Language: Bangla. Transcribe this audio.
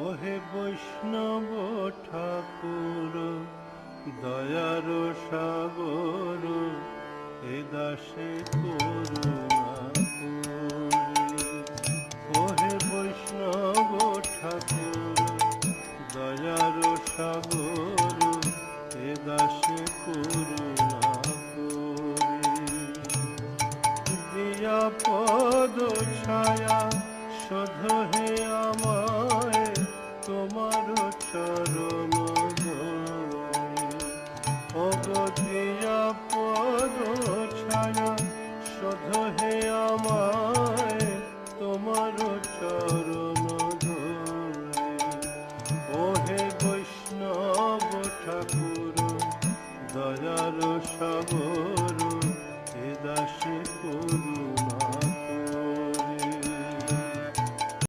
ওহে বৈষ্ণব ঠাকুর দয়ার সাগর, এ দাসে করুণা করে। ওহে বৈষ্ণব ঠাকুর দয়ার সাগর, এ দাসে করুণা করে। দিয়া পদ ছায়া শোধো হে আমায় তোমার চরণ দিয়া পদ ছায়া শোধো হে আমায় তোমার চরণ